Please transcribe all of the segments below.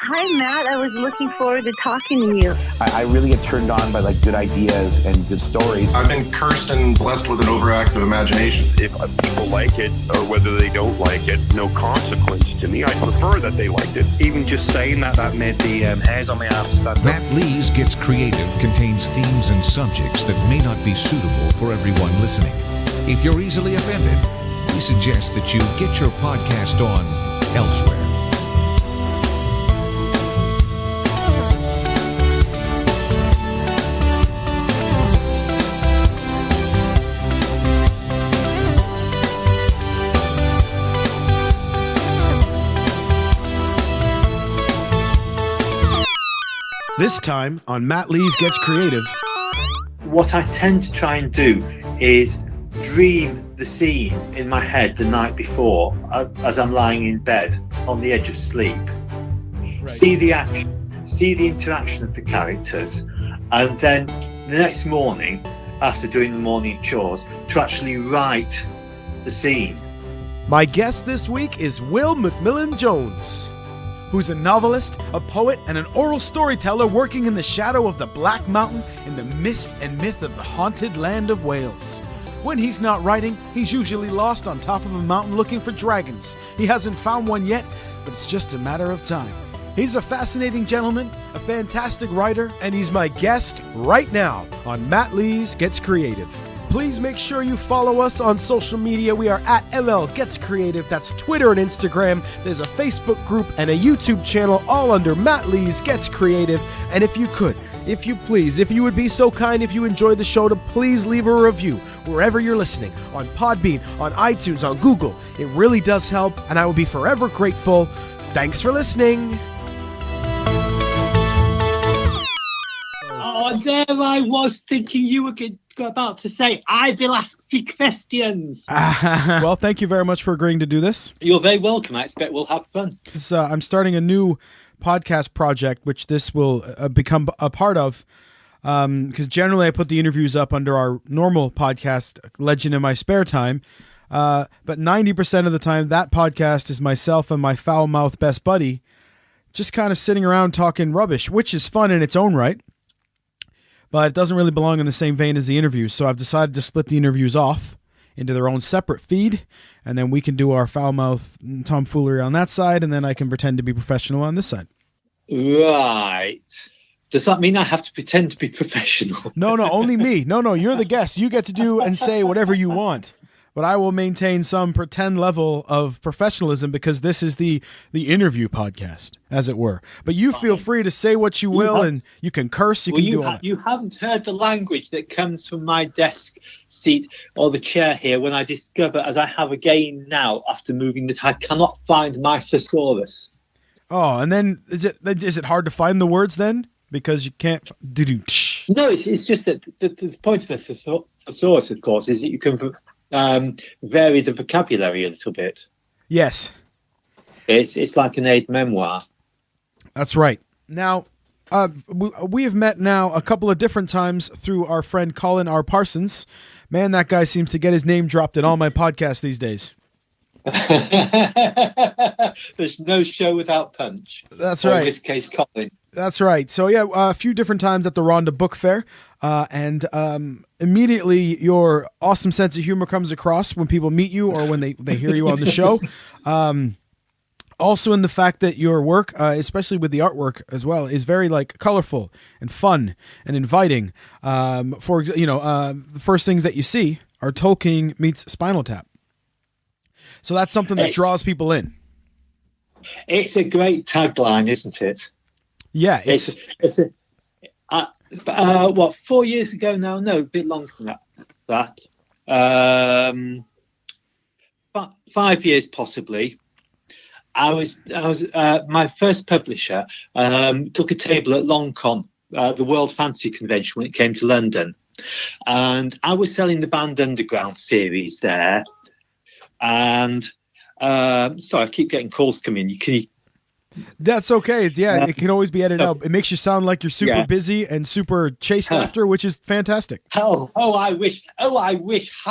Hi, Matt. I was looking forward to talking to you. I really get turned on by like good ideas and good stories. I've been cursed and blessed with an overactive imagination. If people like it or whether they don't like it, no consequence to me. I prefer that they liked it. Even just saying that made the hairs on my arm stand up. MattLees Gets Creative contains themes and subjects that may not be suitable for everyone listening. If you're easily offended, we suggest that you get your podcast on elsewhere. This time on MattLees Gets Creative. What I tend to try and do is dream the scene in my head the night before as I'm lying in bed on the edge of sleep. Right. See the action, see the interaction of the characters, and then the next morning, after doing the morning chores, to actually write the scene. My guest this week is Will Macmillan Jones, who's a novelist, a poet, and an oral storyteller working in the shadow of the Black Mountain in the mist and myth of the haunted land of Wales. When he's not writing, he's usually lost on top of a mountain looking for dragons. He hasn't found one yet, but it's just a matter of time. He's a fascinating gentleman, a fantastic writer, and he's my guest right now on MattLees Gets Creative. Please make sure you follow us on social media. We are at ML Gets Creative. That's Twitter and Instagram. There's a Facebook group and a YouTube channel, all under MattLees Gets Creative. And if you could, if you please, if you would be so kind, if you enjoyed the show, to please leave a review wherever you're listening, on Podbean, on iTunes, on Google. It really does help, and I will be forever grateful. Thanks for listening. Oh, there I was thinking you were about to say, I will ask the questions. Well, thank you very much for agreeing to do this. You're very welcome. I expect we'll have fun. I'm starting a new podcast project, which this will become a part of, because generally I put the interviews up under our normal podcast, Legend in My Spare Time, but 90% of the time that podcast is myself and my foul-mouthed best buddy just kind of sitting around talking rubbish, which is fun in its own right. But it doesn't really belong in the same vein as the interviews, so I've decided to split the interviews off into their own separate feed, and then we can do our foul-mouth tomfoolery on that side, and then I can pretend to be professional on this side. Right. Does that mean I have to pretend to be professional? No, only me. No, you're the guest. You get to do and say whatever you want. But I will maintain some pretend level of professionalism because this is the interview podcast, as it were. But you feel free to say what you will, and you can curse. You can do all that. You haven't heard the language that comes from my desk seat or the chair here when I discover, as I have again now after moving, that I cannot find my thesaurus. Oh, and then is it hard to find the words then? Because you can't do. No, it's just that the point of the thesaurus, of course, is that you can vary the vocabulary a little bit. Yes. It's like an aid memoir. That's right. Now, we have met now a couple of different times through our friend Colin R. Parsons. Man, that guy seems to get his name dropped in all my podcasts these days. There's no show without punch. That's right. In this case, Colin. That's right. So yeah, a few different times at the Rhonda Book Fair, and immediately your awesome sense of humor comes across when people meet you or when they hear you on the show. Also in the fact that your work, especially with the artwork as well, is very like colorful and fun and inviting. The first things that you see are Tolkien meets Spinal Tap. So that's something that draws people in. It's a great tagline, isn't it? Yeah, it's 4 years ago now? No, a bit longer than that. 5 years possibly. I was my first publisher took a table at Longcon, the World Fantasy Convention, when it came to London, and I was selling the Band Underground series there. And sorry, I keep getting calls coming. That's okay. Yeah, it can always be edited out. It makes you sound like you're super busy and super chased after, which is fantastic. Oh, I wish. How I wish.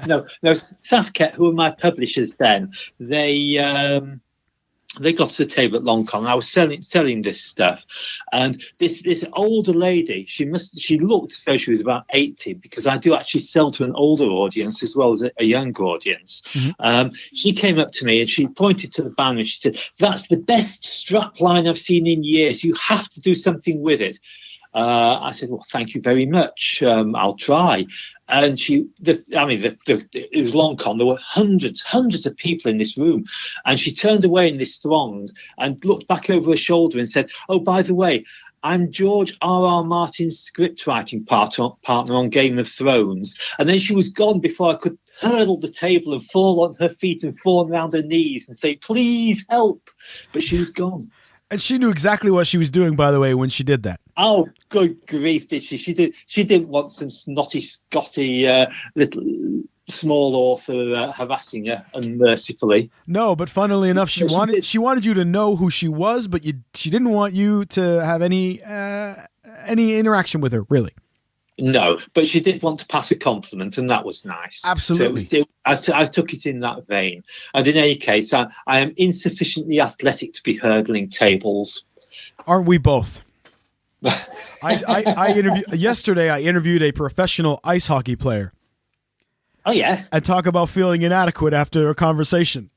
No, Safket, who were my publishers then, they they got to the table at Long Kong. I was selling this stuff, and this older lady, she looked as though she was about 80, because I do actually sell to an older audience as well as a younger audience. Mm-hmm. She came up to me and she pointed to the banner and she said, "That's the best strap line I've seen in years. You have to do something with it." I said, "Well, thank you very much. I'll try." And it was Long Con. There were hundreds of people in this room. And she turned away in this throng and looked back over her shoulder and said, "Oh, by the way, I'm George R.R. Martin's script writing partner on Game of Thrones." And then she was gone before I could hurdle the table and fall on her feet and fall around her knees and say, "Please help." But she was gone. And she knew exactly what she was doing, by the way, when she did that. Oh, good grief, did she? She didn't want some snotty, Scotty little small author harassing her unmercifully. No, but funnily enough, she wanted you to know who she was, but she didn't want you to have any interaction with her, really. No, but she did want to pass a compliment, and that was nice. Absolutely. So I took it in that vein. And in any case, I am insufficiently athletic to be hurdling tables. Aren't we both? Yesterday I interviewed a professional ice hockey player. Oh, yeah? And talk about feeling inadequate after a conversation.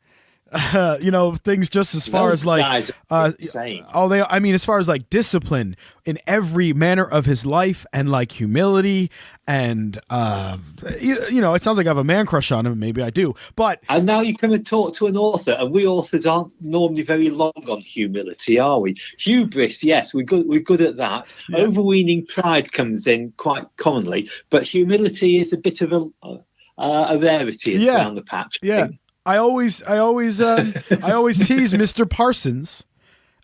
Things just as far as like, as far as like discipline in every manner of his life and like humility and, it sounds like I have a man crush on him. Maybe I do, but. And now you come and talk to an author, and we authors aren't normally very long on humility, are we? Hubris, yes, we're good at that. Yeah. Overweening pride comes in quite commonly, but humility is a bit of a rarity around the patch. Yeah. I always tease Mr. Parsons,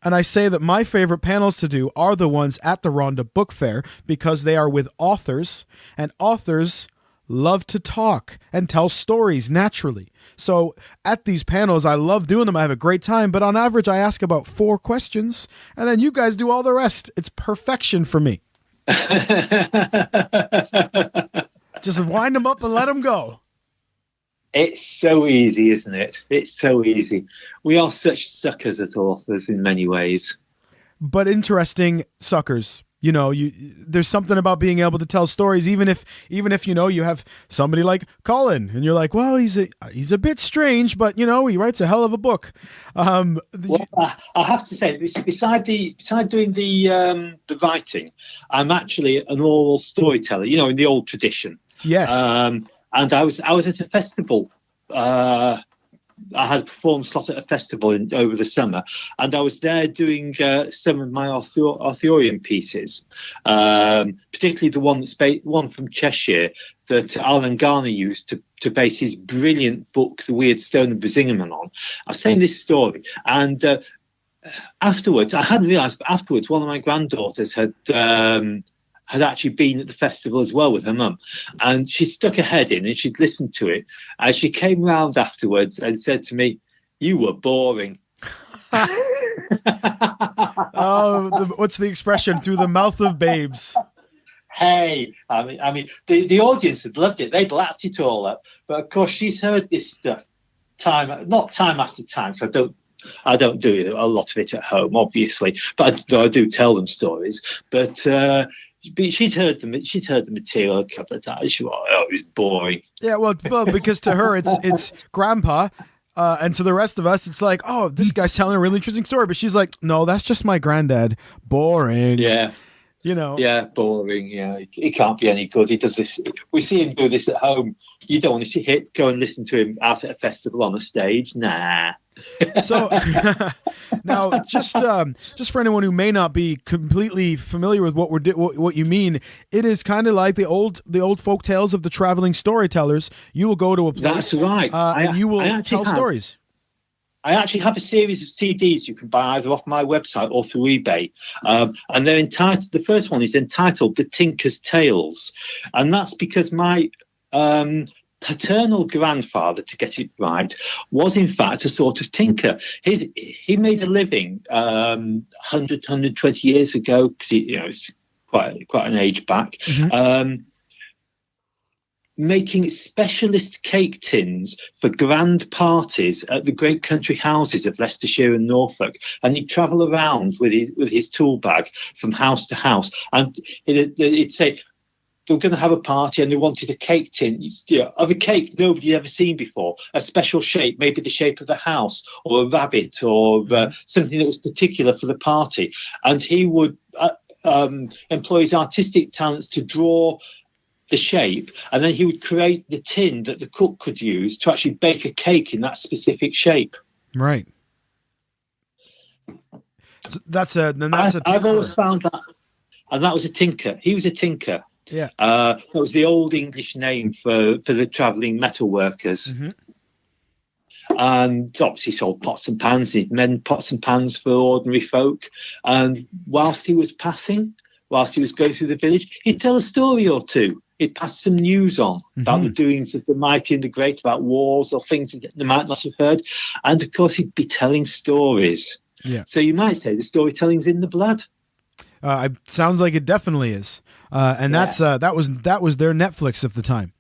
and I say that my favorite panels to do are the ones at the Rhonda Book Fair, because they are with authors, and authors love to talk and tell stories naturally. So at these panels, I love doing them. I have a great time, but on average, I ask about 4 questions, and then you guys do all the rest. It's perfection for me. Just wind them up and let them go. It's so easy, isn't it? It's so easy. We are such suckers as authors in many ways. But interesting suckers. There's something about being able to tell stories, even if you have somebody like Colin, and you're like, well, he's a bit strange, but he writes a hell of a book. I have to say, beside doing the writing, I'm actually an oral storyteller. In the old tradition. Yes. And I was at a festival. I had a performance slot at a festival over the summer, and I was there doing some of my Arthurian pieces, particularly the one from Cheshire that Alan Garner used to base his brilliant book, The Weird Stone of Brisingamen, on. I was saying this story, and afterwards, I hadn't realised, but afterwards, one of my granddaughters had actually been at the festival as well with her mum, and she stuck her head in and she'd listened to it, and she came round afterwards and said to me, "You were boring." What's the expression? Through the mouth of babes. Hey, I mean, the audience had loved it. They'd lapped it all up, but of course she's heard this stuff time after time. So I don't do a lot of it at home, obviously, but I do tell them stories. But she'd heard the material a couple of times. She thought, it was boring. Yeah, well, because to her it's grandpa, and to the rest of us it's like, oh, this guy's telling a really interesting story. But she's like, no, that's just my granddad. Boring. Yeah. Yeah, boring. Yeah, he can't be any good. He does this. We see him do this at home. You don't want to go and listen to him out at a festival on a stage. Nah. So now, just for anyone who may not be completely familiar with what you mean, it is kind of like the old folk tales of the traveling storytellers. You will go to a place, that's right, and you will tell stories. I actually have a series of CDs you can buy either off my website or through eBay, and they're entitled. The first one is entitled "The Tinker's Tales," and that's because my paternal grandfather, to get it right, was in fact a sort of tinker. He made a living 120 years ago, because it's quite an age back. Mm-hmm. making specialist cake tins for grand parties at the great country houses of Leicestershire and Norfolk. And he'd travel around with his tool bag from house to house. And he'd say, they were going to have a party and they wanted a cake tin, of a cake nobody had ever seen before, a special shape, maybe the shape of the house or a rabbit or something that was particular for the party. And he would employ his artistic talents to draw the shape, and then he would create the tin that the cook could use to actually bake a cake in that specific shape. Right. So that's a I've always found that, and that was a tinker. He was a tinker. Yeah. That was the old English name for the travelling metal workers. Mm-hmm. And obviously sold pots and pans. He'd mend pots and pans for ordinary folk. And whilst he was going through the village, he'd tell a story or two. He'd pass some news on about the doings of the mighty and the great, about wars or things that they might not have heard. And of course, he'd be telling stories. Yeah. So you might say the storytelling's in the blood. It sounds like it definitely is. And that was their Netflix of the time.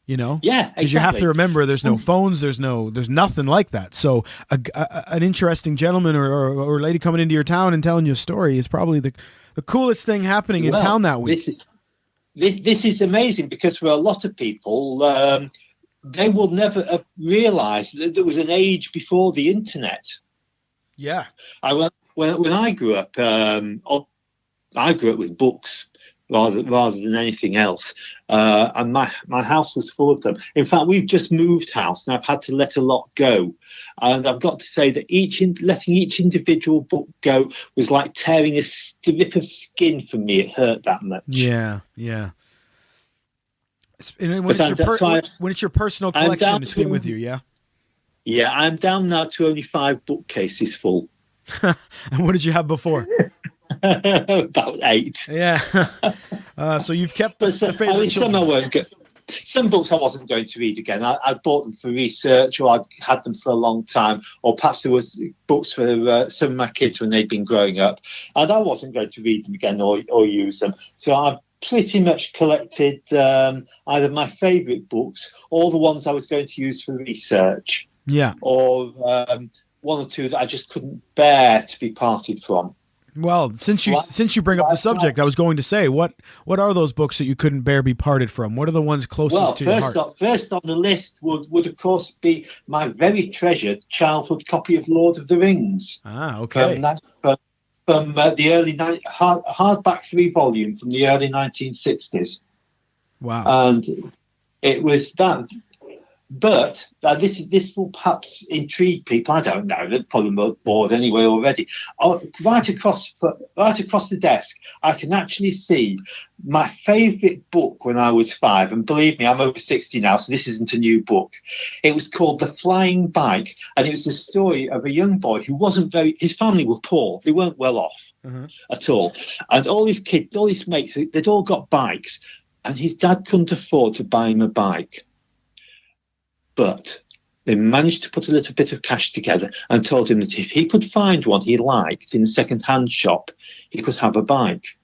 You know? Yeah, exactly. Because you have to remember, there's no phones, there's nothing like that. So an interesting gentleman or lady coming into your town and telling you a story is probably the coolest thing happening in town that week. This is amazing, because for a lot of people, they will never have realised that there was an age before the internet. Yeah. When I grew up, I grew up with books rather than anything else, and my house was full of them. In fact, we've just moved house, and I've had to let a lot go. And I've got to say that letting each individual book go was like tearing a strip of skin from me. It hurt that much. Yeah, yeah. When it's your personal collection, it's been with you, yeah? Yeah, I'm down now to only 5 bookcases full. And what did you have before? About 8. Yeah. So you've kept the favorite children. Some books I wasn't going to read again. I bought them for research, or I'd had them for a long time, or perhaps there was books for some of my kids when they'd been growing up, and I wasn't going to read them again or use them. So I've pretty much collected either my favourite books or the ones I was going to use for research. Yeah. Or one or two that I just couldn't bear to be parted from. Well, since you bring up the subject, I was going to say, what are those books that you couldn't bear be parted from? What are the ones closest to your heart? First on the list would of course be my very treasured childhood copy of Lord of the Rings. Ah, okay. From the early hardback 3-volume from the early 1960s. Wow. And it was that. But this will perhaps intrigue people. I don't know. They're probably bored anyway already. Right across the desk, I can actually see my favourite book when I was 5. And believe me, I'm over 60 now, so this isn't a new book. It was called The Flying Bike, and it was the story of a young boy who his family were poor. They weren't well off at all. And all his kids, all his mates, they'd all got bikes, and his dad couldn't afford to buy him a bike. But they managed to put a little bit of cash together and told him that if he could find one he liked in a second-hand shop, he could have a bike.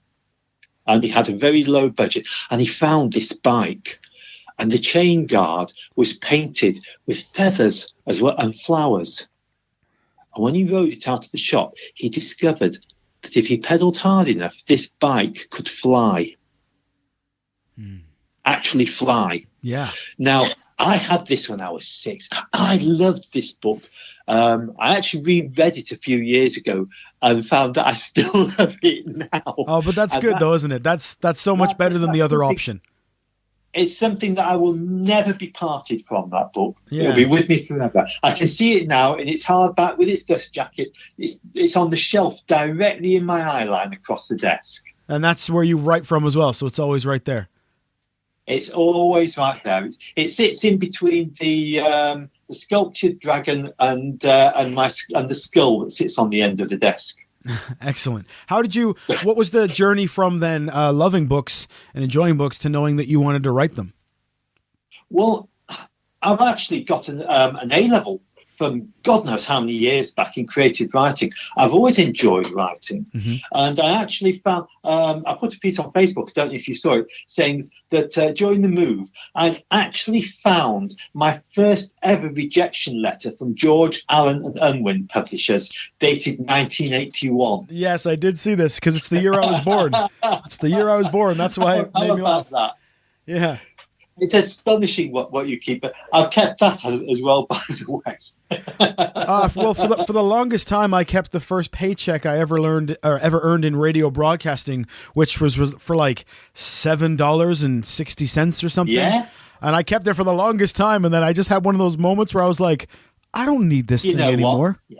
And he had a very low budget, and he found this bike. And the chain guard was painted with feathers as well and flowers. And when he rode it out of the shop, he discovered that if he pedalled hard enough, this bike could fly. Actually fly. Yeah. Now, I had this when I was 6. I loved this book. I actually reread it a few years ago and found that I still love it now. Oh, but that's good though, isn't it? That's so much better than the other option. It's something that I will never be parted from, that book. Yeah. It'll be with me forever. I can see it now in its hardback with its dust jacket. It's on the shelf directly in my eye line across the desk. And that's where you write from as well, so it's always right there. It's always right there. It sits in between the sculptured dragon and the skull that sits on the end of the desk. Excellent. What was the journey from then loving books and enjoying books to knowing that you wanted to write them? Well, I've actually got an A-level from God knows how many years back in creative writing. I've always enjoyed writing. And I actually found, I put a piece on Facebook, I don't know if you saw it, saying that during the move, I'd actually found my first ever rejection letter from George Allen and Unwin Publishers, dated 1981. Yes, I did see this because it's the year I was born. It's the year I was born. That's why it made me laugh. That. Yeah. It's astonishing what you keep. But I've kept that as well, by the way. Well, for the longest time, I kept the first paycheck I ever earned in radio broadcasting, which was for like $7.60 or something. Yeah. And I kept it for the longest time, and then I just had one of those moments where I was like, I don't need this thing anymore. Yeah.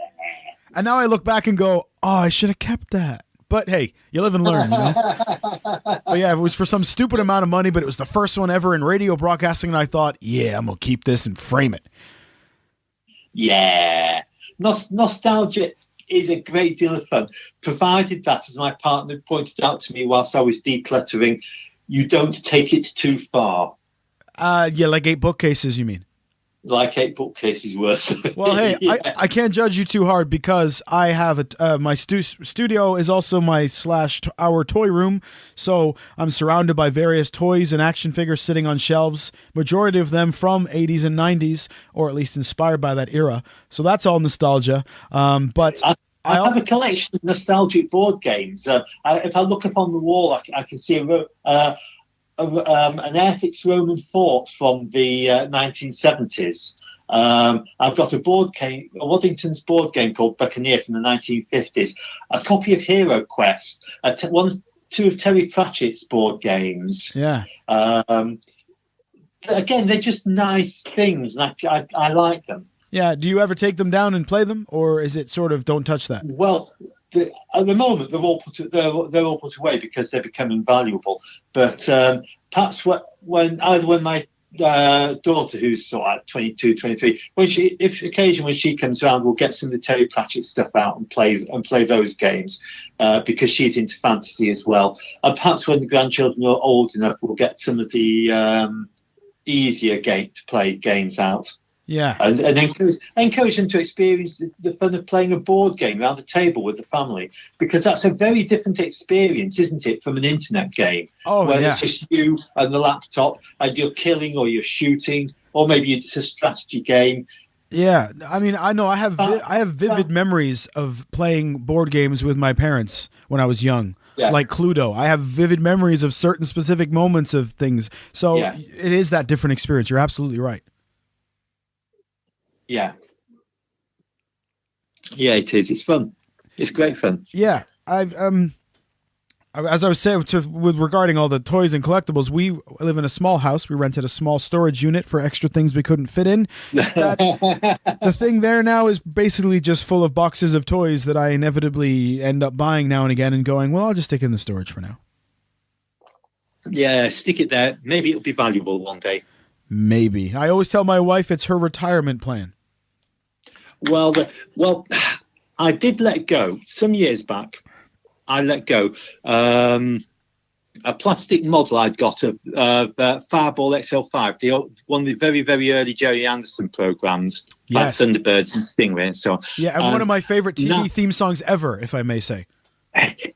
And now I look back and go, oh, I should have kept that. But hey, you live and learn, you know? But yeah, it was for some stupid amount of money, but it was the first one ever in radio broadcasting, and I thought, yeah, I'm going to keep this and frame it. Yeah. Nostalgia is a great deal of fun, provided that, as my partner pointed out to me whilst I was decluttering, you don't take it too far. Yeah, like 8 bookcases, you mean? Like 8 bookcases worth. Well, hey, yeah. I can't judge you too hard because I have my studio is also my /our toy room, so I'm surrounded by various toys and action figures sitting on shelves. Majority of them from 80s and 90s, or at least inspired by that era. So that's all nostalgia. But I have a collection of nostalgic board games. If I look up on the wall, I can see an air-fixed Roman fort from the 1970s. I've got a Waddington's board game called Buccaneer from the 1950s, a copy of Hero Quest, two of Terry Pratchett's board games. Yeah. Again, they're just nice things, and I like them. Yeah. Do you ever take them down and play them, or is it sort of don't touch that? Well, at the moment, they're all put away because they're becoming invaluable. But perhaps when my daughter, who's sort of like 22, 23, when she comes around, we'll get some of the Terry Pratchett stuff out and play those games because she's into fantasy as well. And perhaps when the grandchildren are old enough, we'll get some of the easier to play games out. Yeah, and encourage them to experience the fun of playing a board game around a table with the family, because that's a very different experience, isn't it, from an internet game? Oh, where yeah. It's just you and the laptop, and you're killing or you're shooting, or maybe it's a strategy game. Yeah, I mean, I know I have vivid memories of playing board games with my parents when I was young. Yeah. Like Cluedo. I have vivid memories of certain specific moments of things. So It is that different experience. You're absolutely right. Yeah, it is. It's fun. It's great fun. Yeah, as I was saying, with regarding all the toys and collectibles, we live in a small house. We rented a small storage unit for extra things we couldn't fit in. The thing there now is basically just full of boxes of toys that I inevitably end up buying now and again and going, well, I'll just stick it in the storage for now. Yeah, stick it there. Maybe it'll be valuable one day. Maybe. I always tell my wife it's her retirement plan. Well, I did let go some years back. I let go a plastic model I'd got of Fireball XL5, one of the very, very early Jerry Anderson programs, like Thunderbirds and Stingray and so on. Yeah, and one of my favorite TV theme songs ever, if I may say.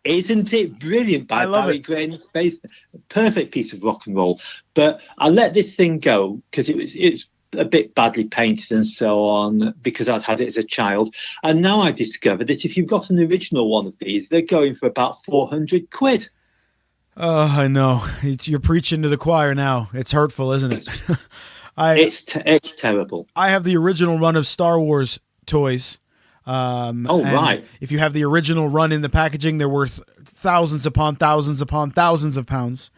Isn't it brilliant? By Barry Gray in Space, perfect piece of rock and roll. But I let this thing go because it's a bit badly painted and so on, because I'd had it as a child. And now I discovered that if you've got an original one of these, they're going for about £400. Oh, I know. You're preaching to the choir now. It's hurtful, isn't it? It's terrible. I have the original run of Star Wars toys. Right. If you have the original run in the packaging, they're worth thousands upon thousands upon thousands of pounds.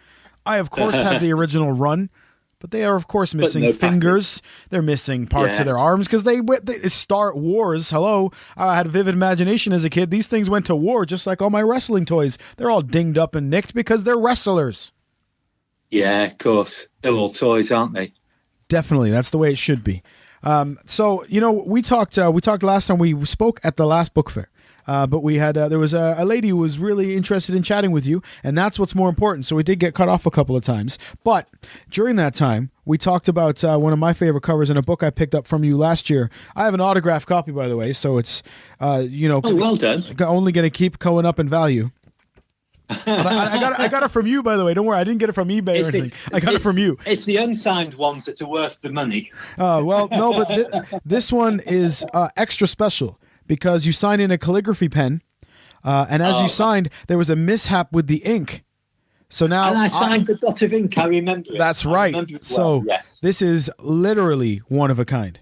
I, of course, have the original run, but they are, of course, missing fingers. They're missing parts of their arms because they start wars. Hello. I had a vivid imagination as a kid. These things went to war just like all my wrestling toys. They're all dinged up and nicked because they're wrestlers. Yeah, of course. They're all toys, aren't they? Definitely. That's the way it should be. So, we talked last time we spoke at the last book fair. But we had there was a lady who was really interested in chatting with you, and that's what's more important. So we did get cut off a couple of times. But during that time, we talked about one of my favorite covers in a book I picked up from you last year. I have an autographed copy, by the way, so it's Oh, well done. Only going to keep going up in value. I got it from you, by the way. Don't worry, I didn't get it from eBay or anything. I got it from you. It's the unsigned ones that are worth the money. Well, no, but this one is extra special because you signed in a calligraphy pen, and as you signed, there was a mishap with the ink. So now, and I signed the dot of ink. I remember it. That's right. So yes. This is literally one of a kind.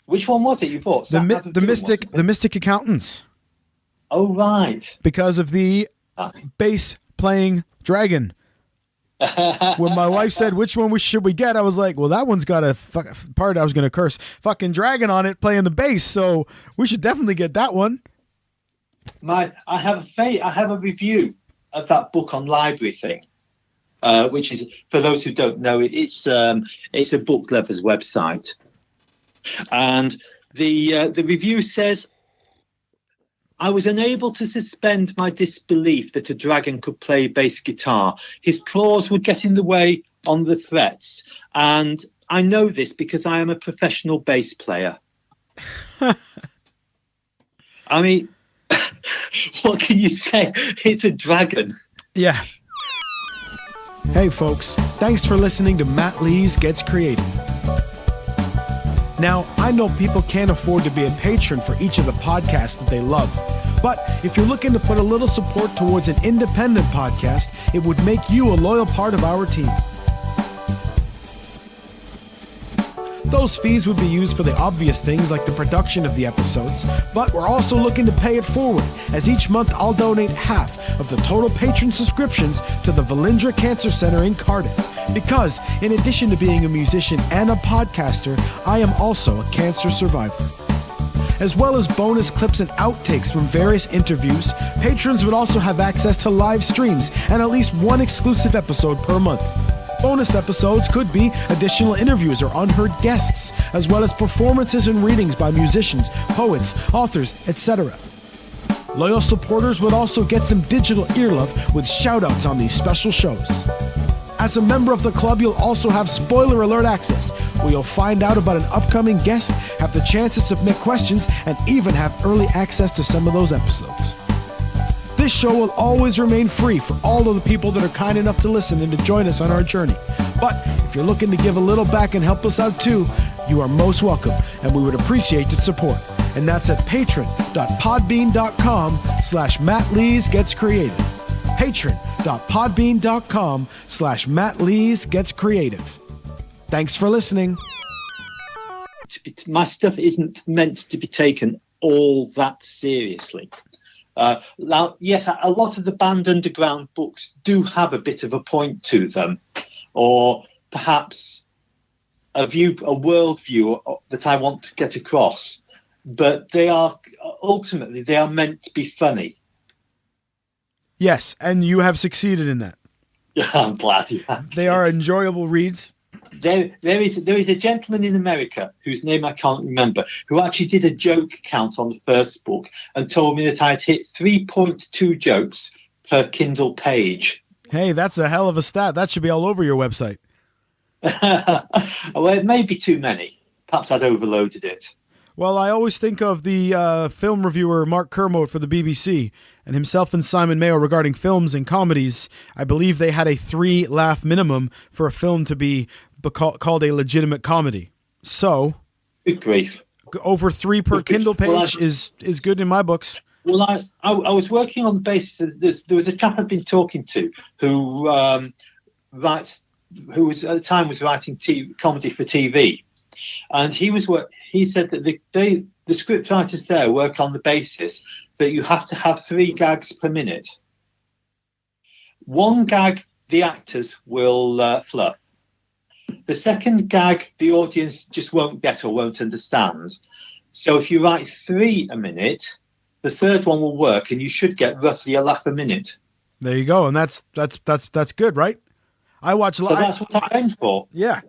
Which one was it you bought? The Mystic Accountants. Oh, right. Because of the bass playing dragon. When my wife said, which one should we get? I was like, well, that one's got a part I was going to curse. Fucking dragon on it playing the bass. So we should definitely get that one. I have a review of that book on Library Thing, which is, for those who don't know, it's a book lover's website. And the review says, I was unable to suspend my disbelief that a dragon could play bass guitar. His claws would get in the way on the frets. And I know this because I am a professional bass player. I mean, what can you say? It's a dragon. Yeah. Hey, folks. Thanks for listening to MattLees Gets Creative. Now, I know people can't afford to be a patron for each of the podcasts that they love. But if you're looking to put a little support towards an independent podcast, it would make you a loyal part of our team. Those fees would be used for the obvious things like the production of the episodes, but we're also looking to pay it forward, as each month I'll donate half of the total patron subscriptions to the Valindra Cancer Center in Cardiff. Because, in addition to being a musician and a podcaster, I am also a cancer survivor. As well as bonus clips and outtakes from various interviews, patrons would also have access to live streams and at least one exclusive episode per month. Bonus episodes could be additional interviews or unheard guests, as well as performances and readings by musicians, poets, authors, etc. Loyal supporters would also get some digital earlove with shout-outs on these special shows. As a member of the club, you'll also have spoiler alert access, where you'll find out about an upcoming guest, have the chance to submit questions, and even have early access to some of those episodes. This show will always remain free for all of the people that are kind enough to listen and to join us on our journey. But if you're looking to give a little back and help us out too, you are most welcome, and we would appreciate your support. And that's at patron.podbean.com/MattLees Gets Creative. patron.podbean.com/MattLees Gets Creative. Thanks for listening. My stuff isn't meant to be taken all that seriously. Now, yes, a lot of the banned underground books do have a bit of a point to them, or perhaps a worldview that I want to get across. But they are meant to be funny. Yes, and you have succeeded in that. I'm glad you have. They are enjoyable reads. There is a gentleman in America whose name I can't remember, who actually did a joke count on the first book and told me that I'd hit 3.2 jokes per Kindle page. Hey, that's a hell of a stat. That should be all over your website. Well, it may be too many. Perhaps I'd overloaded it. Well, I always think of the film reviewer Mark Kermode for the BBC, and himself and Simon Mayo regarding films and comedies. I believe they had a 3-laugh minimum for a film to be called a legitimate comedy. So, good grief. Over 3 per Kindle page is good in my books. Well, I was working on the basis of this. There was a chap I'd been talking to who was at the time was writing comedy for TV. And he said that the script writers there work on the basis that you have to have 3 gags per minute. 1 gag the actors will fluff. The second gag the audience just won't get or won't understand. So if you write 3 a minute, the third one will work, and you should get roughly a laugh a minute. There you go, and that's good, right? I watch. So that's what I aim for. Yeah.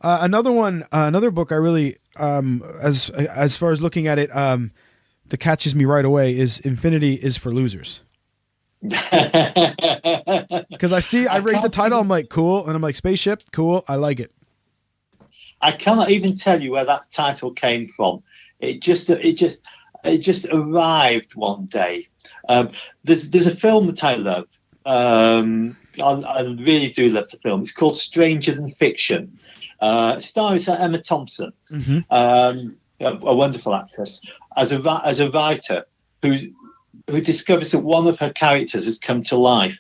Another book I really, as far as looking at it, that catches me right away is Infinity is for Losers. Because I read the title, I'm like, cool, and I'm like, spaceship, cool, I like it. I cannot even tell you where that title came from. It just arrived one day. There's a film that I love. I really do love the film. It's called Stranger Than Fiction. Stars Emma Thompson, a wonderful actress, as a writer who discovers that one of her characters has come to life.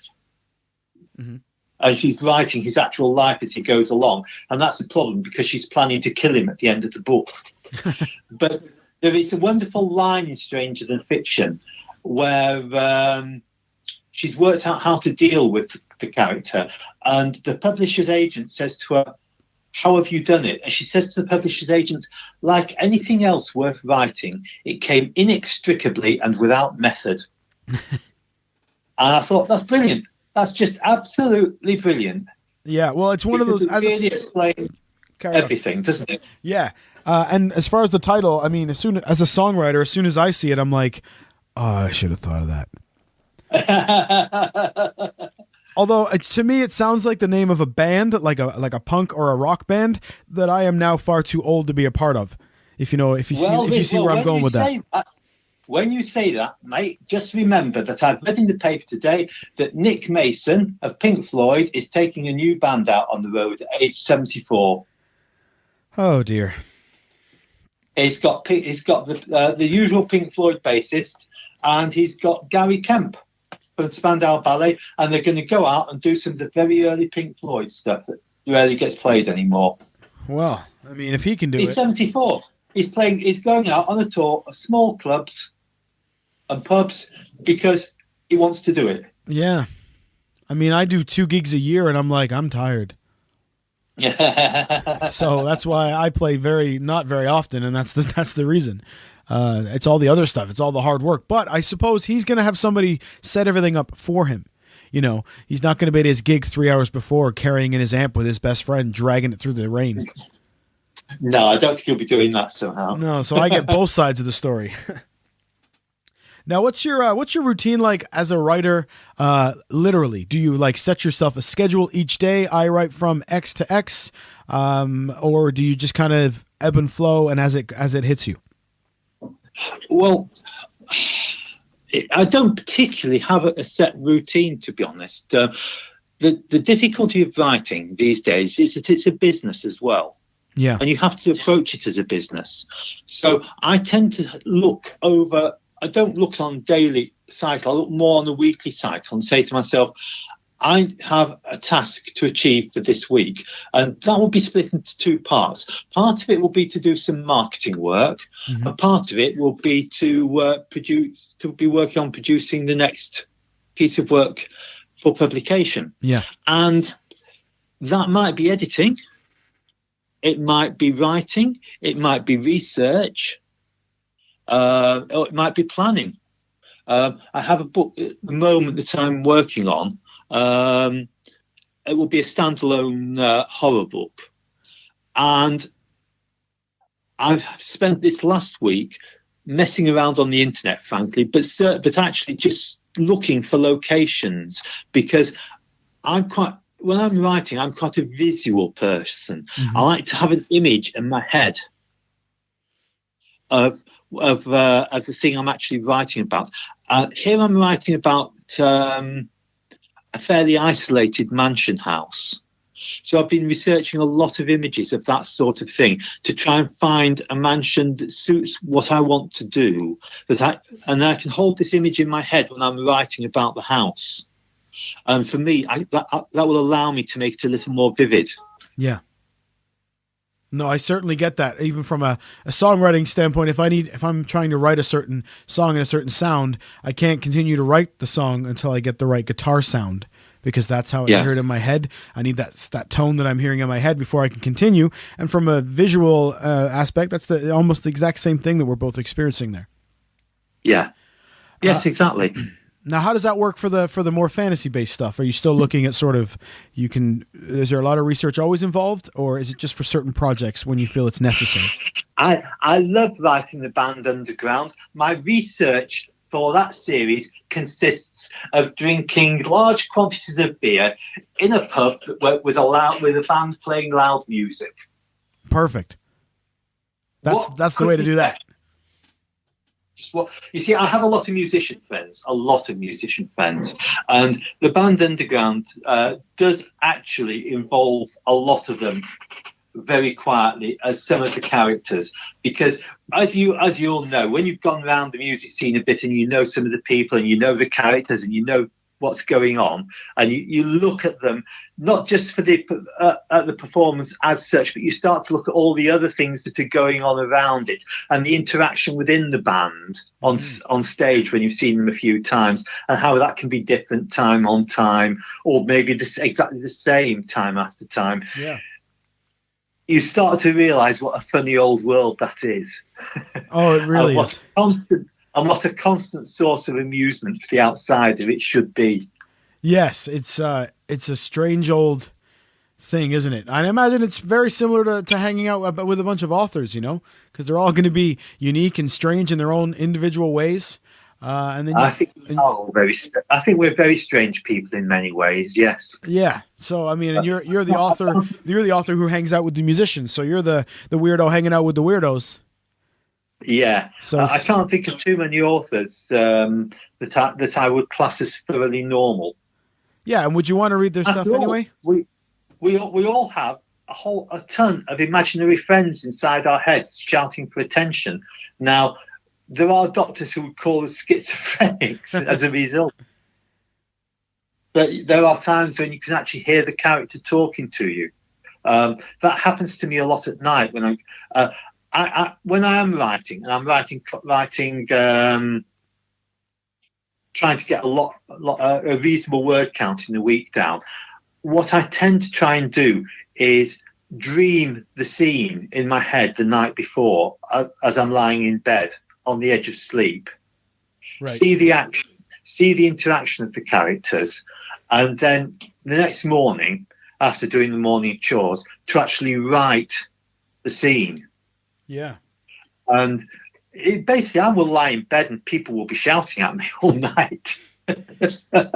And she's writing his actual life as he goes along. And that's a problem because she's planning to kill him at the end of the book. But there is a wonderful line in Stranger Than Fiction where she's worked out how to deal with the character. And the publisher's agent says to her, "How have you done it?" And she says to the publisher's agent, "Like anything else worth writing, it came inextricably and without method." And I thought, that's brilliant. That's just absolutely brilliant. Yeah, well, it's one of those. It really explains everything, doesn't it? Yeah, and as far as the title, I mean, as a songwriter, as soon as I see it, I'm like, oh, I should have thought of that. Although to me, it sounds like the name of a band, like a punk or a rock band that I am now far too old to be a part of. If you see where I'm going with that. When you say that, mate, just remember that I've read in the paper today that Nick Mason of Pink Floyd is taking a new band out on the road at age 74. Oh dear. He's got the usual Pink Floyd bassist, and he's got Gary Kemp from Spandau Ballet, and they're going to go out and do some of the very early Pink Floyd stuff that rarely gets played anymore. Well, I mean, if he can do he's 74. He's going out on a tour of small clubs and pubs because he wants to do it. Yeah. I mean, I do 2 gigs a year and I'm like, I'm tired. So that's why I play not very often, and that's the reason. It's all the other stuff. It's all the hard work. But I suppose he's going to have somebody set everything up for him. You know, he's not going to be at his gig 3 hours before carrying in his amp with his best friend, dragging it through the rain. No, I don't think he'll be doing that somehow. No, so I get both sides of the story. Now, what's your routine like as a writer? Literally, do you like set yourself a schedule each day? I write from X to X, or do you just kind of ebb and flow and as it hits you? Well, I don't particularly have a set routine, to be honest. The difficulty of writing these days is that it's a business as well. Yeah. And you have to approach it as a business. So I tend to look over, I don't look on daily cycle, I look more on a weekly cycle and say to myself, I have a task to achieve for this week. And that will be split into 2 parts. Part of it will be to do some marketing work. Mm-hmm. And part of it will be to be working on producing the next piece of work for publication. Yeah. And that might be editing. It might be writing, it might be research, or it might be planning. I have a book at the moment that I'm working on. It will be a standalone horror book. And I've spent this last week messing around on the internet, frankly, but actually just looking for locations, because when I'm writing, I'm quite a visual person. Mm-hmm. I like to have an image in my head of the thing I'm actually writing about. Here I'm writing about a fairly isolated mansion house. So I've been researching a lot of images of that sort of thing to try and find a mansion that suits what I want to do. And I can hold this image in my head when I'm writing about the house. And for me, that will allow me to make it a little more vivid. Yeah. No, I certainly get that. Even from a songwriting standpoint, if I'm trying to write a certain song and a certain sound, I can't continue to write the song until I get the right guitar sound, because that's how I hear it in my head. I need that tone that I'm hearing in my head before I can continue. And from a visual aspect, that's almost the exact same thing that we're both experiencing there. Yeah. Yes, exactly. Now, how does that work for the more fantasy-based stuff? Are you still looking at is there a lot of research always involved, or is it just for certain projects when you feel it's necessary? I love writing the band Underground. My research for that series consists of drinking large quantities of beer in a pub with a band playing loud music. Perfect. That's the way to do that. You see, I have a lot of musician friends, and the band Underground does actually involve a lot of them very quietly as some of the characters, because as you all know, when you've gone around the music scene a bit and you know some of the people and you know the characters and you know what's going on, and you look at them not just for the performance as such, but you start to look at all the other things that are going on around it and the interaction within the band on stage when you've seen them a few times, and how that can be different time on time, or maybe exactly the same time after time. Yeah. You start to realise what a funny old world that is. Oh, it really is. What a constant source of amusement for the outsider it should be. Yes, it's a strange old thing, isn't it? I imagine it's very similar to hanging out with a bunch of authors, because they're all going to be unique and strange in their own individual ways. And then I think we're very strange people in many ways. Yes. Yeah. So I mean, and you're the author. You're the author who hangs out with the musicians. So you're the weirdo hanging out with the weirdos. Yeah. So I can't think of too many authors that I would class as thoroughly normal. Yeah. And would you want to read their stuff anyway? We all have a ton of imaginary friends inside our heads shouting for attention. Now, there are doctors who would call us schizophrenics as a result. But there are times when you can actually hear the character talking to you. That happens to me a lot at night when when I am writing, and I'm writing, trying to get a reasonable word count in a week down. What I tend to try and do is dream the scene in my head the night before as I'm lying in bed on the edge of sleep. Right. See the action, see the interaction of the characters, and then the next morning, after doing the morning chores, to actually write the scene. Yeah. And basically, I will lie in bed and people will be shouting at me all night.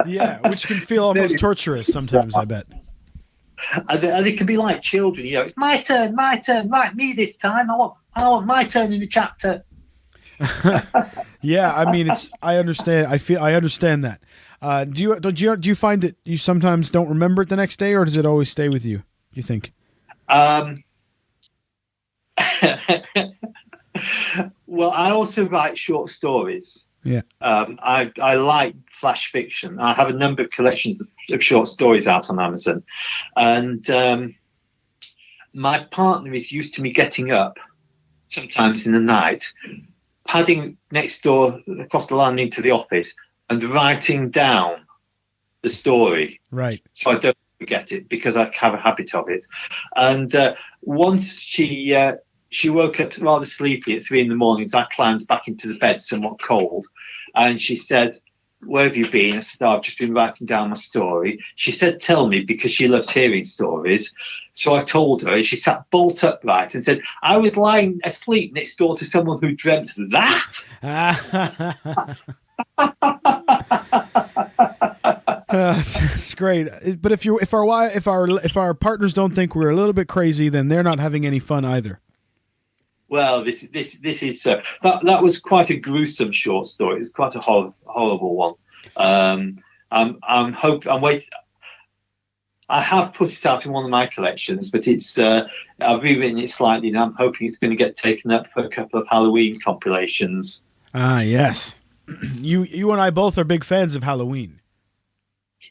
Yeah, which can feel almost torturous sometimes, I bet. And it can be like children, it's my turn, write me this time. I want my turn in the chapter. Yeah, I mean, I understand. I understand that. Do you find that you sometimes don't remember it the next day, or does it always stay with you? Do you think? Well, I also write short stories. Yeah. I like flash fiction. I have a number of collections of short stories out on Amazon, and my partner is used to me getting up sometimes in the night, padding next door across the landing to the office and writing down the story. Right. So I don't forget it, because I have a habit of it. And once she woke up rather sleepy at 3 a.m. as I climbed back into the bed somewhat cold. And she said, "Where have you been?" I said, "I've just been writing down my story." She said, "Tell me," because she loves hearing stories. So I told her, and she sat bolt upright and said, "I was lying asleep next door to someone who dreamt that." It's great. But if our partners don't think we're a little bit crazy, then they're not having any fun either. Well, this is that was quite a gruesome short story. It was quite a horrible one. I'm waiting. I have put it out in one of my collections, but I've rewritten it slightly, and I'm hoping it's going to get taken up for a couple of Halloween compilations. Ah, yes. You and I both are big fans of Halloween.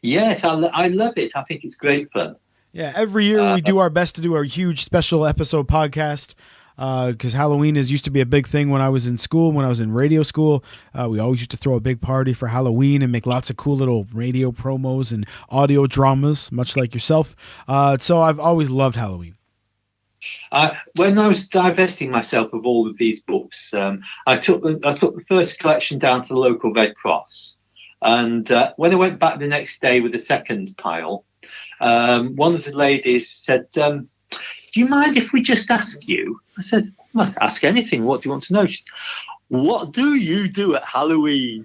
Yes, I love it. I think it's great fun. Yeah, every year we do our best to do our huge special episode podcast, because Halloween used to be a big thing when I was in school, when I was in radio school. We always used to throw a big party for Halloween and make lots of cool little radio promos and audio dramas, much like yourself. So I've always loved Halloween. When I was divesting myself of all of these books, I took the first collection down to the local Red Cross. And when I went back the next day with the second pile, one of the ladies said, "Do you mind if we just ask you?" I said, Ask anything. What do you want to know? What do you do at Halloween?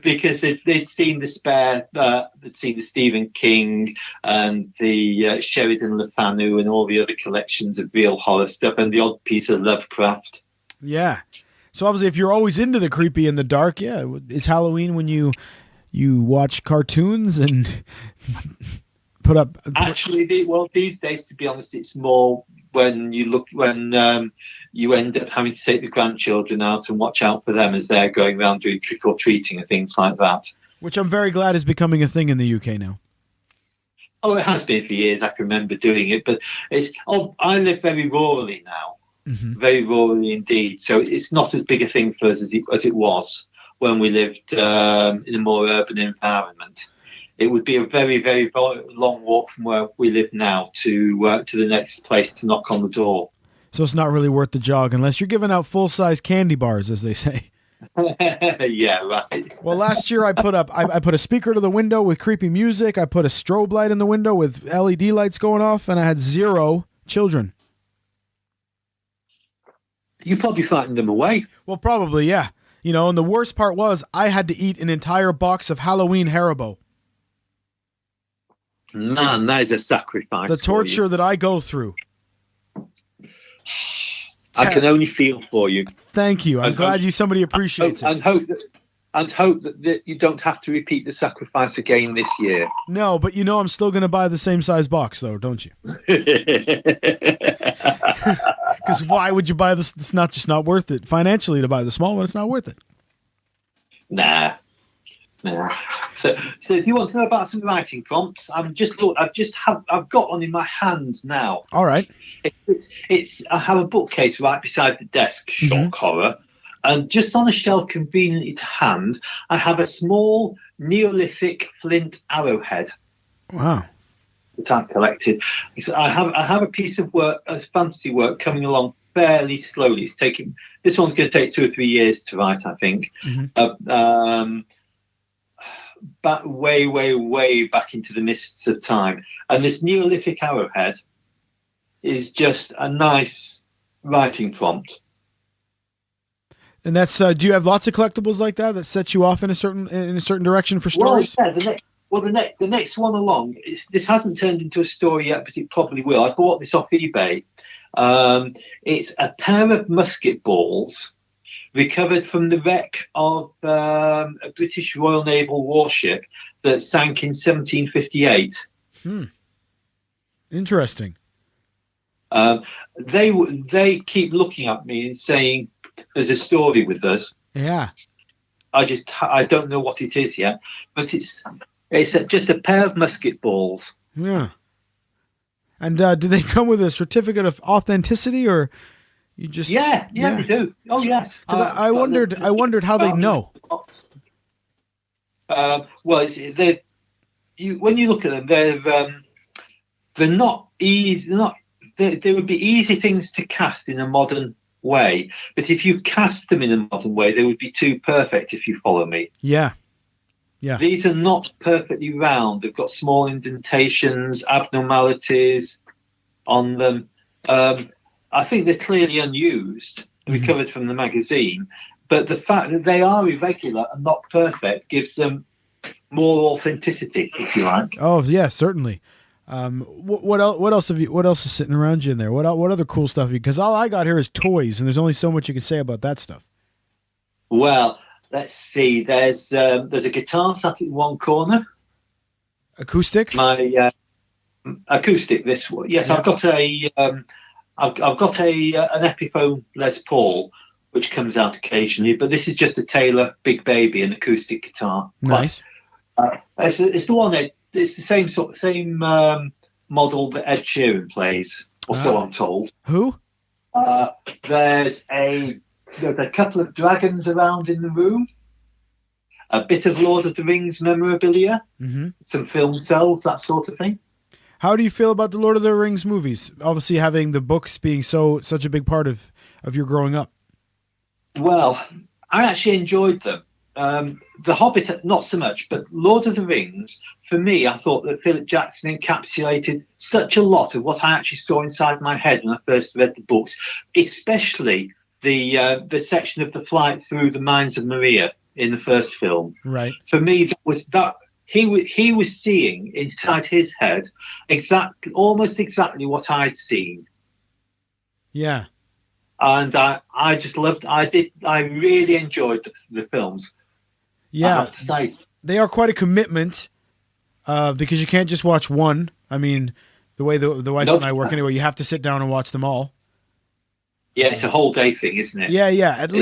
Because they'd seen they'd seen the Stephen King and the Sheridan Le Fanu and all the other collections of real horror stuff and the odd piece of Lovecraft. Yeah. So obviously, if you're always into the creepy and the dark, yeah, it's Halloween when you watch cartoons and put up. Actually, these days, to be honest, it's more when you end up having to take the grandchildren out and watch out for them as they're going around doing trick or treating and things like that. Which I'm very glad is becoming a thing in the UK now. Oh, it has been for years. I can remember doing it, but I live very rurally now, very rurally indeed. So it's not as big a thing for us as it was when we lived in a more urban environment. It would be a very, very long walk from where we live now to the next place to knock on the door. So it's not really worth the jog unless you're giving out full-size candy bars, as they say. Yeah, right. Well, last year I put a speaker to the window with creepy music. I put a strobe light in the window with LED lights going off, and I had 0 children. You probably frightened them away. Well, probably, yeah. And the worst part was I had to eat an entire box of Halloween Haribo. Man, that is a sacrifice. The torture that I go through. I can only feel for you. Thank you. I'm glad somebody appreciates it. And hope that you don't have to repeat the sacrifice again this year. No, but I'm still going to buy the same size box, though, don't you? Because why would you buy this? It's not worth it financially to buy the small one. It's not worth it. Nah. So if you want to know about some writing prompts, I've got one in my hand now. All right. I have a bookcase right beside the desk, shock horror, and just on a shelf conveniently to hand, I have a small Neolithic flint arrowhead. Wow. That I've collected. So I have a piece of work, a fantasy work, coming along fairly slowly. This one's going to take 2 or 3 years to write, I think. Back way, way, way back into the mists of time. And this Neolithic arrowhead is just a nice writing prompt. And that's do you have lots of collectibles like that set you off in a certain direction for stories? Well, yeah, the next one along. This hasn't turned into a story yet, but it probably will. I bought this off eBay. It's a pair of musket balls recovered from the wreck of a British Royal Naval warship that sank in 1758. Interesting. They keep looking at me and saying, "There's a story with us." Yeah. I don't know what it is yet, but it's just a pair of musket balls. Yeah. And do they come with a certificate of authenticity, or you just? Yeah, they do. Oh, yes. Because I wondered how they know. Well, when you look at them, they're not easy. They would be easy things to cast in a modern way, but if you cast them in a modern way, they would be too perfect. If you follow me. Yeah. These are not perfectly round. They've got small indentations, abnormalities on them. I think they're clearly unused, recovered from the magazine. But the fact that they are irregular and not perfect gives them more authenticity, if you like. Oh yeah, certainly. What else is sitting around you in there? What other cool stuff? Because all I got here is toys, and there's only so much you can say about that stuff. Well, let's see. There's a guitar sat in one corner. Acoustic. My acoustic. This one. Yes, yeah. I've got an Epiphone Les Paul, which comes out occasionally, but this is just a Taylor Big Baby, an acoustic guitar. Nice. It's the one that it's the same model that Ed Sheeran plays, or so I'm told. Who? There's a couple of dragons around in the room, a bit of Lord of the Rings memorabilia, some film cells, that sort of thing. How do you feel about the Lord of the Rings movies? Obviously, having the books being such a big part of your growing up. Well, I actually enjoyed them. The Hobbit, not so much, but Lord of the Rings, for me, I thought that Philip Jackson encapsulated such a lot of what I actually saw inside my head when I first read the books, especially the section of the flight through the mines of Moria in the first film. Right. For me, that he was seeing inside his head almost exactly what I'd seen. Yeah. And I just loved. I really enjoyed the films. Yeah. I have to say. They are quite a commitment, because you can't just watch one. I mean, the way the wife and I work anyway, you have to sit down and watch them all. Yeah, it's a whole day thing, isn't it? Yeah. At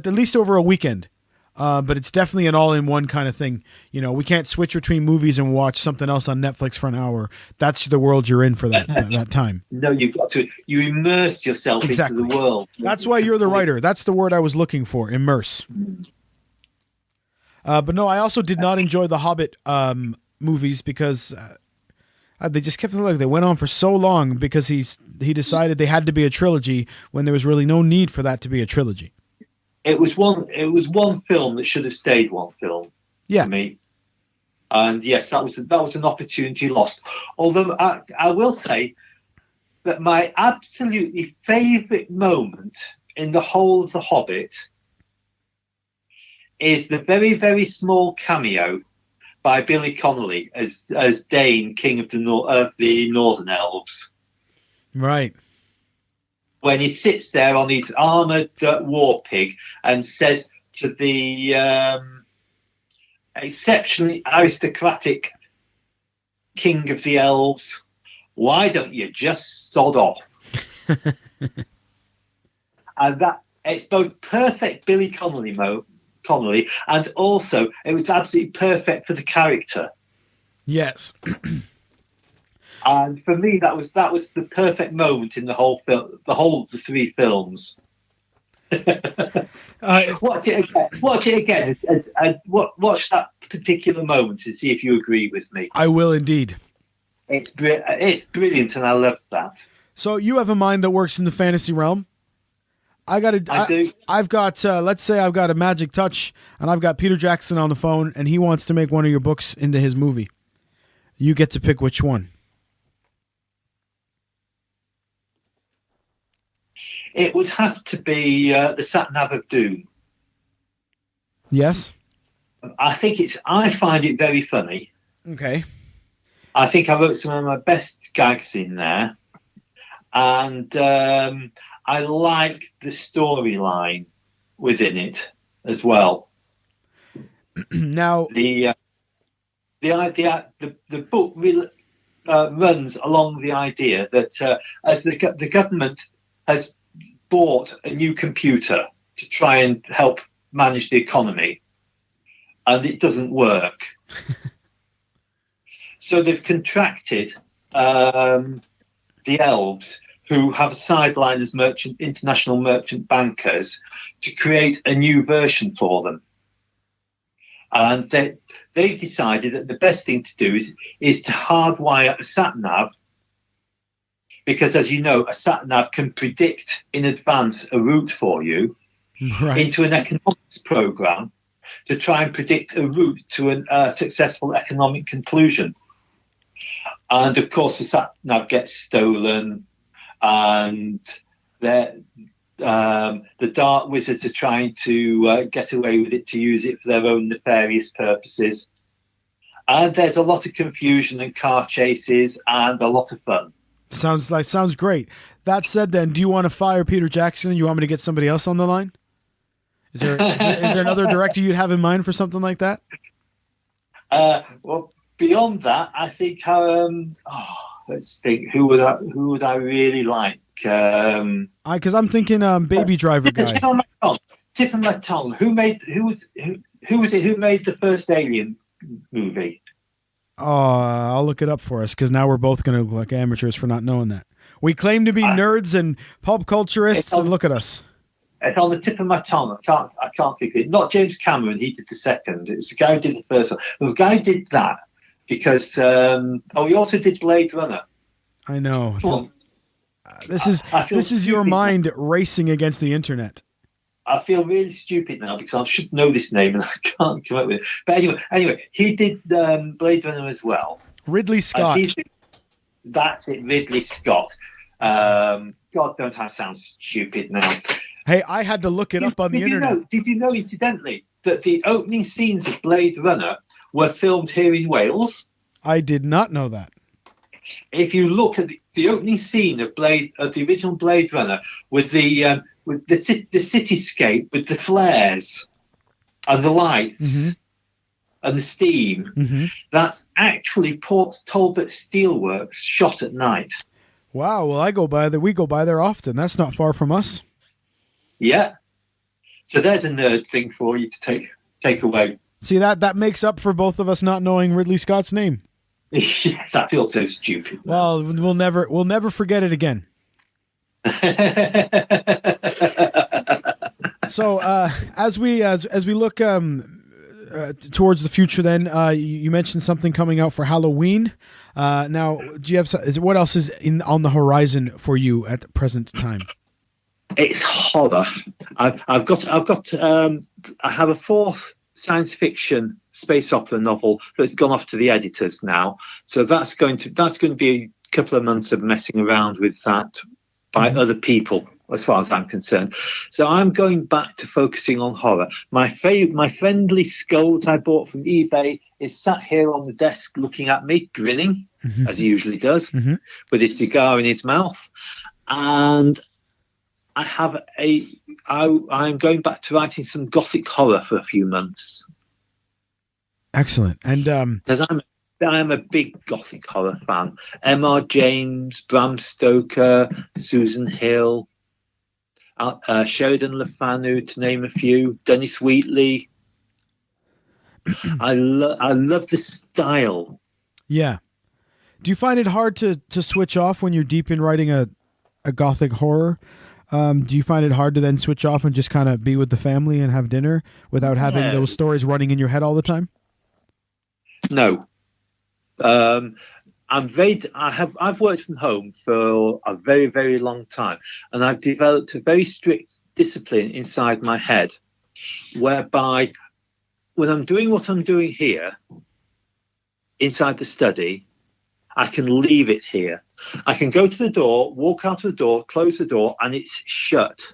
least over a weekend. But it's definitely an all-in-one kind of thing. You know, we can't switch between movies and watch something else on Netflix for an hour. That's the world you're in for that time. No, you've got to. You immerse yourself into the world. That's why you're the writer. That's the word I was looking for. Immerse. But no, I also did not enjoy the Hobbit movies because they just kept they went on for so long because he decided they had to be a trilogy when there was really no need for that to be a trilogy. It was one film that should have stayed one film. Yeah. For me. And yes, that was an opportunity lost. Although I will say that my absolutely favourite moment in the whole of The Hobbit is the very, very small cameo by Billy Connolly as Dane, King of the Northern Elves. Right. When he sits there on his armoured war pig and says to the exceptionally aristocratic King of the Elves, "Why don't you just sod off?" And that it's both perfect Billy Connolly, and also it was absolutely perfect for the character. Yes. And for me, that was the perfect moment in the whole film, the whole of the three films. Watch it again. Watch that particular moment and see if you agree with me. I will indeed. It's brilliant, and I loved that. So you have a mind that works in the fantasy realm. I do. I've got, let's say I've got a magic touch, and I've got Peter Jackson on the phone, and he wants to make one of your books into his movie. You get to pick which one. It would have to be the Sat Nav of Doom. Yes. I find it very funny. Okay. I think I wrote some of my best gags in there, and I like the storyline within it as well. Now, the book really, runs along the idea that as the government has bought a new computer to try and help manage the economy, and it doesn't work. So they've contracted the elves, who have a sideline as international merchant bankers, to create a new version for them. And they've decided that the best thing to do is to hardwire a sat-nav, because, as you know, a sat-nav can predict in advance a route for you, right, into an economics program to try and predict a route to a successful economic conclusion. And, of course, the sat-nav gets stolen, and the dark wizards are trying to get away with it, to use it for their own nefarious purposes. And there's a lot of confusion and car chases and a lot of fun. Sounds great. That said, then, do you want to fire Peter Jackson and you want me to get somebody else on the line? Is there another director you'd have in mind for something like that? Well, beyond that, I think let's think. Who would I really like? Because I'm thinking Baby Driver guy. Tiffany Latong. Who was it? Who made the first Alien movie? Oh, I'll look it up for us, because now we're both going to look like amateurs for not knowing that. We claim to be nerds and pop culturists, and look at us. It's on the tip of my tongue. I can't think of it. Not James Cameron. He did the second. It was the guy who did the first one. The guy who did that because he also did Blade Runner. I know. This is your mind racing against the internet. I feel really stupid now because I should know this name and I can't come up with it. But anyway, he did Blade Runner as well. Ridley Scott. That's it, Ridley Scott. God, don't I sound stupid now? Hey, I had to look it up on the internet. Did you know, incidentally, that the opening scenes of Blade Runner were filmed here in Wales? I did not know that. If you look at the opening scene of the original Blade Runner with the cityscape with the flares and the lights and the steam, that's actually Port Talbot Steelworks shot at night. Wow. Well, we go by there often. That's not far from us. Yeah. So there's a nerd thing for you to take away. See, that makes up for both of us not knowing Ridley Scott's name. Yes, I feel so stupid. Well, we'll never forget it again. So as we look towards the future, then you mentioned something coming out for Halloween. Now, do you have what else is on the horizon for you at the present time? It's horror. I have a fourth science fiction space opera novel that's gone off to the editors now. So that's going to be a couple of months of messing around with that by other people, as far as I'm concerned. So I'm going back to focusing on horror. My friendly skull that I bought from eBay is sat here on the desk looking at me, grinning, as he usually does, with his cigar in his mouth. And I'm going back to writing some gothic horror for a few months. Excellent. And because I'm a big gothic horror fan. M.R. James, Bram Stoker, Susan Hill, Sheridan Le Fanu, to name a few. Dennis Wheatley. I love the style. Yeah. Do you find it hard to switch off when you're deep in writing a gothic horror? Do you find it hard to then switch off and just kind of be with the family and have dinner without having those stories running in your head all the time? No. I've worked from home for a very, very long time, and I've developed a very strict discipline inside my head, whereby when I'm doing what I'm doing here, inside the study, I can leave it here. I can go to the door, walk out of the door, close the door, and it's shut.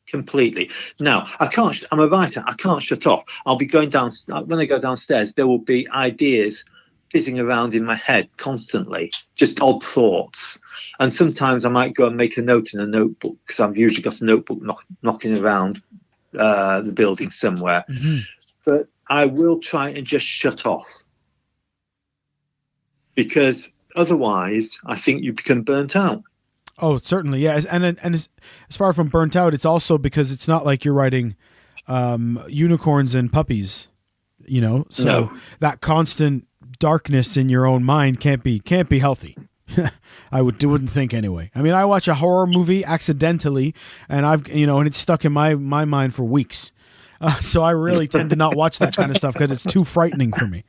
Completely. Now, I'm a writer. I can't shut off. I'll be going down. When I go downstairs, there will be ideas fizzing around in my head constantly, just odd thoughts. And sometimes I might go and make a note in a notebook, because I've usually got a notebook knocking around the building somewhere. But I will try and just shut off, because otherwise I think you become burnt out. Oh, certainly, yeah. And as far from burnt out, it's also because it's not like you're writing unicorns and puppies, So No. That constant darkness in your own mind can't be healthy. I wouldn't think anyway. I mean, I watch a horror movie accidentally, and and it's stuck in my mind for weeks. So I really tend to not watch that kind of stuff because it's too frightening for me.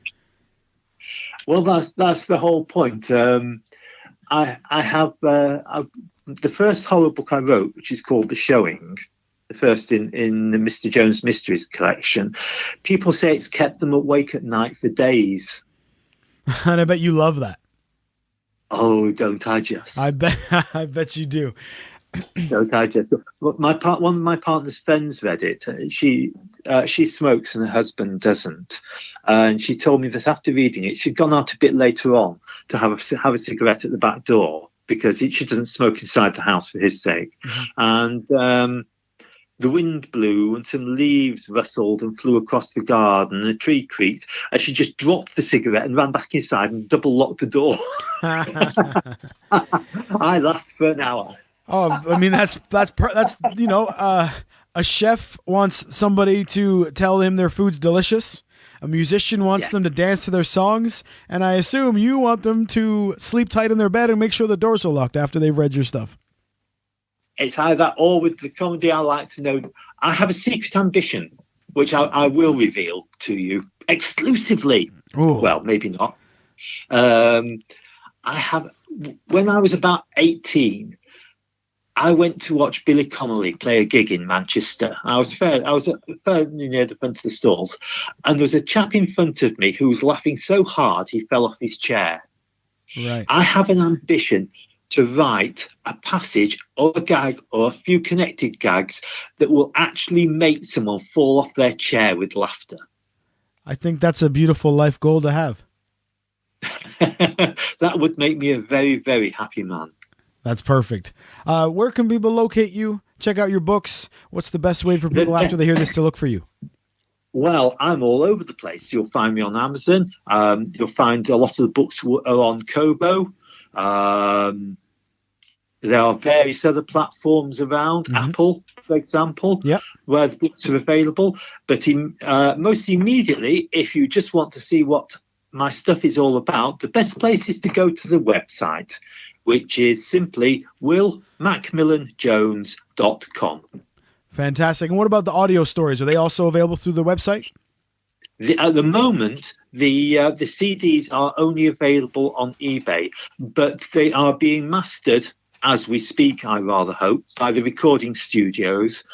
Well, that's the whole point. I have the first horror book I wrote, which is called The Showing, the first in the Mr. Jones Mysteries collection. People say it's kept them awake at night for days. And I bet you love that. Oh, don't I just? I bet you do. Don't I just? One of my partner's friends read it. She smokes and her husband doesn't, and she told me that after reading it, she'd gone out a bit later on to have a cigarette at the back door, because she doesn't smoke inside the house for his sake. And the wind blew and some leaves rustled and flew across the garden, and a tree creaked, and she just dropped the cigarette and ran back inside and double locked the door. I laughed for an hour. Oh, I mean, that's a chef wants somebody to tell him their food's delicious. A musician wants them to dance to their songs, and I assume you want them to sleep tight in their bed and make sure the doors are locked after they've read your stuff. It's either or. With the comedy, I like to know. I have a secret ambition, which I will reveal to you exclusively. Ooh. Well, maybe not. I have. When I was about 18, I went to watch Billy Connolly play a gig in Manchester. I was fairly near the front of the stalls, and there was a chap in front of me who was laughing so hard he fell off his chair. Right. I have an ambition to write a passage or a gag or a few connected gags that will actually make someone fall off their chair with laughter. I think that's a beautiful life goal to have. That would make me a very, very happy man. That's perfect. Where can people locate you? Check out your books. What's the best way for people after they hear this to look for you? Well, I'm all over the place. You'll find me on Amazon. You'll find a lot of the books are on Kobo. There are various other platforms around, Apple, for example, where the books are available. But most immediately, if you just want to see what my stuff is all about, the best place is to go to the website, which is simply willmacmillanjones.com. Fantastic. And what about the audio stories? Are they also available through the website? At the moment, the CDs are only available on eBay, but they are being mastered as we speak, I rather hope, by the recording studios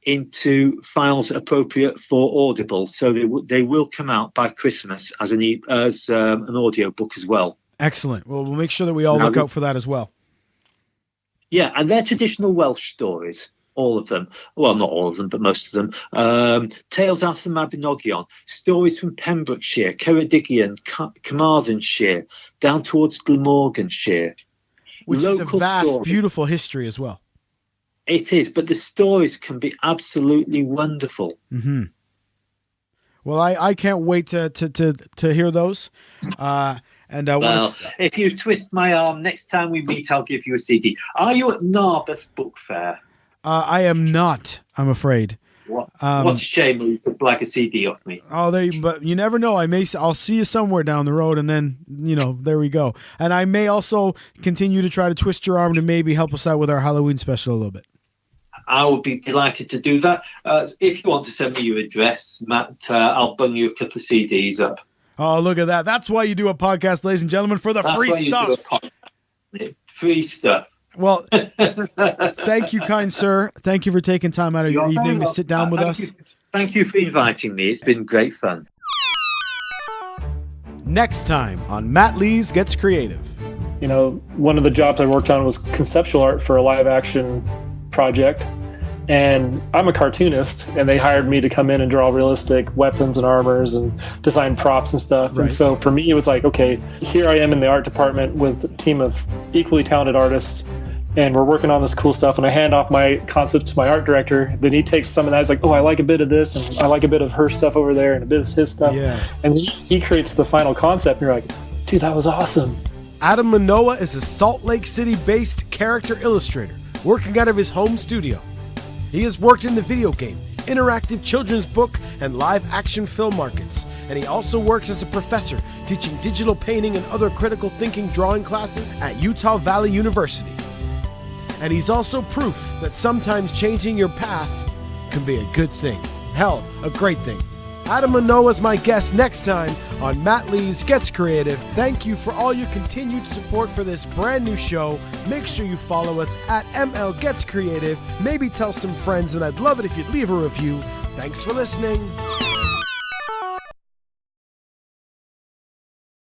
into files appropriate for Audible. So they will come out by Christmas as an audio book as well. Excellent. Well, we'll make sure that we all look out for that as well. Yeah, and they're traditional Welsh stories. All of them. Well, not all of them, but most of them. Tales out of the Mabinogion, stories from Pembrokeshire, Ceredigion, Carmarthenshire, down towards Glamorganshire. Which is a vast, beautiful history as well. It is, but the stories can be absolutely wonderful. Mm-hmm. Well, I can't wait to hear those. If you twist my arm, next time we meet, I'll give you a CD. Are you at Narberth Book Fair? I am not, I'm afraid. What a shame you could blag a CD off me. But you never know. I'll see you somewhere down the road, and then, there we go. And I may also continue to try to twist your arm to maybe help us out with our Halloween special a little bit. I will be delighted to do that. If you want to send me your address, Matt, I'll bung you a couple of CDs up. Oh, look at that. That's why you do a podcast, ladies and gentlemen, for the free stuff. Free stuff. Well, thank you, kind sir. Thank you for taking time out of your evening to sit down with us. Thank you for inviting me. It's been great fun. Next time on MattLees Gets Creative. One of the jobs I worked on was conceptual art for a live action project. And I'm a cartoonist, and they hired me to come in and draw realistic weapons and armors and design props and stuff. Right. And so for me, it was like, okay, here I am in the art department with a team of equally talented artists, and we're working on this cool stuff. And I hand off my concept to my art director. Then he takes some of that. He's like, oh, I like a bit of this, and I like a bit of her stuff over there, and a bit of his stuff. Yeah. And he creates the final concept, and you're like, dude, that was awesome. Adam Manoa is a Salt Lake City-based character illustrator working out of his home studio. He has worked in the video game, interactive children's book, and live-action film markets, and he also works as a professor teaching digital painting and other critical thinking drawing classes at Utah Valley University. And he's also proof that sometimes changing your path can be a good thing. Hell, a great thing. Adam Manoa is my guest next time on MattLees Gets Creative. Thank you for all your continued support for this brand new show. Make sure you follow us at ML Gets Creative. Maybe tell some friends, and I'd love it if you'd leave a review. Thanks for listening.